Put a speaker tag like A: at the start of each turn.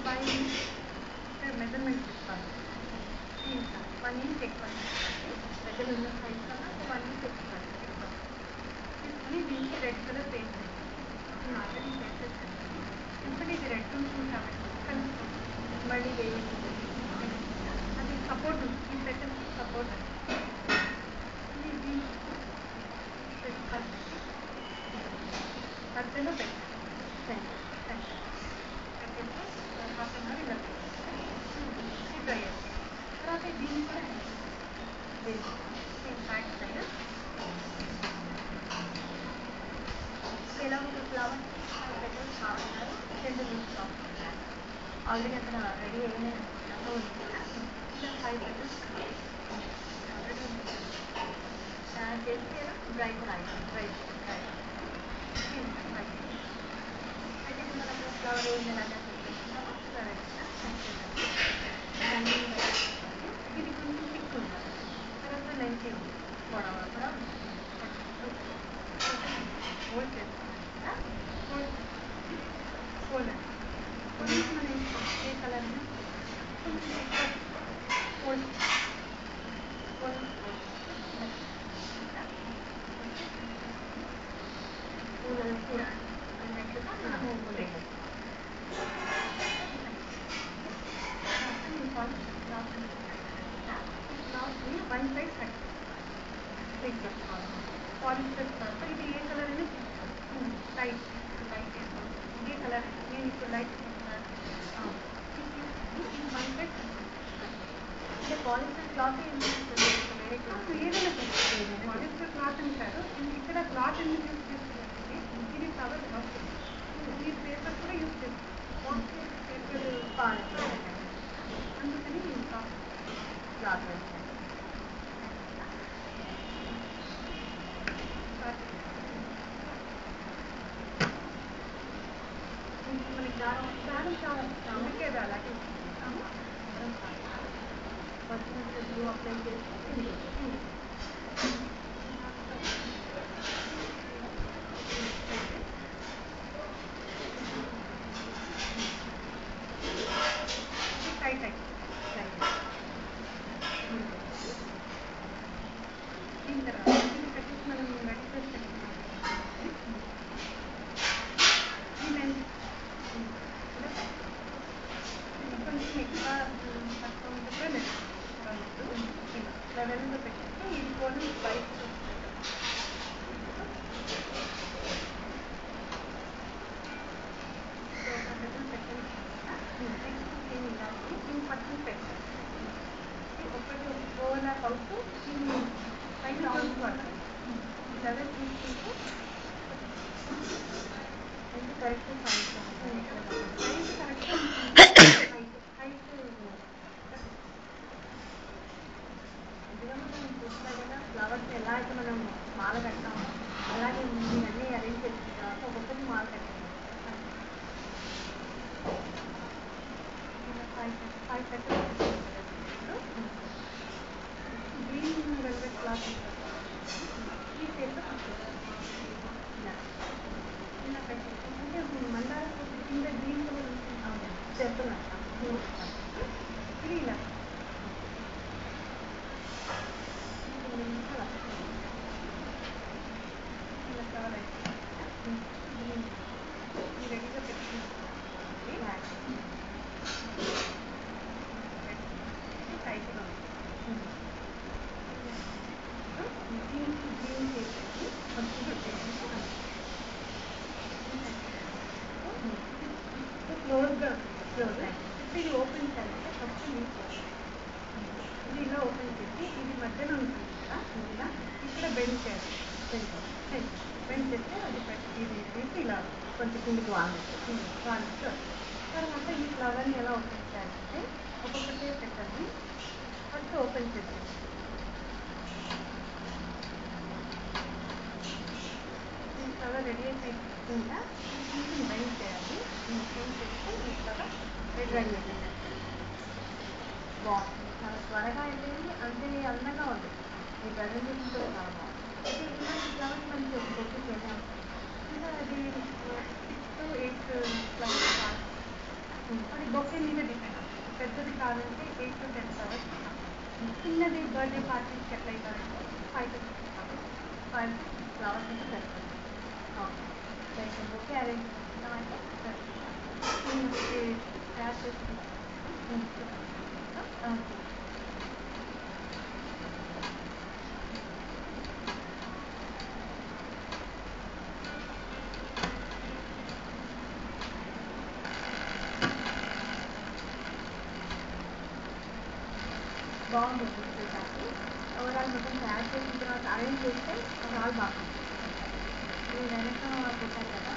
A: 5 inch measurement తీసుకోవాలి. 1 inch ఎక్కువ తీసుకోవాలి. దగ్గర ఉన్న సైజ్ కన్నా 1 inch ఎక్కువ తీసుకొని దీనికి రెడ్ కలర్ పెయింట్ ఆల్రెడీ చేసేసాను. ఎందుకంటే ఇది రెడ్ ఉంటుంది కాబట్టి కలుసుకోండి. మళ్ళీ అది సపోర్ట్ ఉంది. ఈ సెకండ్ సపోర్ట్ ఇది దీనికి మధ్యలో పెట్టండి. హాఫ్ అన్ అవర్ ఇలా డ్రై అవుతుంది. తర్వాత దీన్ని కూడా బ్యాక్ సైడ్ ఎలా ఒక ఫ్లవర్ పెట్టల్స్ కావాలన్నారు. 10 minutes ఆల్రెడీ అక్కడ రెడీ అయిన ఇలా 5 petals ఆల్రెడీ చేసి డ్రై కూడా డ్రై అయితే మనకు ఫ్లవర్ ఏం ఎలాగా చేసుకుంటామో ఇది కొంచెం థిక్ ఉంటుంది. తర్వాత లెంతీ ఉంది, పొడవ కూడా హోల్డ్ చేసుకున్నాం. హోల్డ్ మనం ఏ కలర్ కొంచెం హోల్డ్ అన్నట్టుగా మనము వన్ సైడ్ కట్ పాలిస్టర్ తర్వాత ఇది ఏ కలర్ అయినా లైట్ ఇదే కలర్. నేను ఇప్పుడు లైట్ వన్ సైడ్ అంటే పాలిస్టర్ క్లాత్ వేరే క్లాత్ ఏదైనా పాలిస్టర్ క్లాత్ అంటారు. ఇక్కడ క్లాత్ ఎందుకు యూజ్ చేస్తున్నారంటే ఇది ఫ్లవర్ వస్తుంది. ఈ పేపర్ కూడా యూజ్ చేస్తాం. పేపర్ అందుకని క్లాత్ వేస్తాం. మనకి దారం అందుకే అలాగే బ్లూ అప్లై చేసి టైట్ దీని తర్వాత దీన్ని పెట్టేసి మనం రెడీ చేసి పెట్టుకున్నాం. కొంచెం ఎక్కువ తక్కువ ఉంటుంది. లెవెల్గా పెట్టేసి ఇది కూడా బయట దీన్ని పక్కన పెట్టాలి. ఒకటి ఓవర్లాప్ అవుతూ దీన్ని పైన రౌండ్ పడుతుంది. లెవెల్ తీసుకుంటూ కరెక్ట్ సైజ్ కరెక్ట్ హైట్ ఇదిగా మనం చూసినా కదా ఫ్లవర్స్ ఎలా అయితే మనం మాల కట్టామో అలాగే ఇవన్నీ అరేంజ్ చేసిన తర్వాత ఒక్కొక్కటి మాల కట్టాము. 5 petals గ్రీన్ వెల్వెట్ క్లాత్ ఈ పేపర్ ఇలా పెట్టేసి అంటే మందార కింద గ్రీన్ కలర్ ఉంటుంది చెప్తున్నట్టు ఇది ఇలా ఇలా కవర్ అయిపోయింది. ఇది రెడీగా పెట్టుకుంటుంది. టైట్గా దీనికి గ్రీన్ చేసేసి కొంచెం పెట్టేసి క్లోజ్గా ఇది ఓపెన్ చేయాలంటే ఫస్ట్ ఇది ఇలా ఓపెన్ చేసి ఇది మధ్యలో ఉంటుంది కదా ఇలా ఇక్కడ బెండ్ చేయాలి. బెండ్ చేస్తే అది ఇది తీసి ఇలా కొంచెం కిందికి వాలిస్తూ తర్వాత ఈ ఫ్లవర్ని ఎలా ఓపెన్ చేయాలంటే ఒక్కొక్కటే పెట్టండి. ఫస్ట్ ఓపెన్ చేసేది ఈ ఫ్లవర్ రెడీ అయిపోయిందా కొంచెం బెండ్ చేయాలి. బెండ్ చేస్తే ఈ ఫ్లవర్ రెడీ అయిపోయింది. బాగుంది, చాలా త్వరగా అయిపోయింది, అంతే అందంగా ఉంది. ఈ ప్రజెంటేషన్ కూడా చాలా బాగుంది. అయితే ఇలాంటి ఫ్లవర్స్ మనకి ఒక బొట్టు చేద్దాం. ఇంకా అది 6 to 8 ఫ్లవర్స్ మనకి బొకే మీద డిపెండ్ అవుతుంది. పెద్దది కావాలంటే 8 to 10 flowers ఇస్తాం. చిన్నది బర్త్డే పార్టీస్కి ఎట్లా అవుతారంటే 5 to 6 flowers, 5 to 6 flowers అయితే సరిపోతుంది. లైక్ బొకే అరేంజ్ చేసుకుంటామంటే నేను తయారు చేసుకుంటాను. బాగుంటుంది చూడటానికి. ఓవరాల్ మొత్తం తయారు చేసిన తర్వాత అరేంజ్ చేస్తే చాలా బాగుంటుంది. మీరు వెనక పెట్టారు కదా,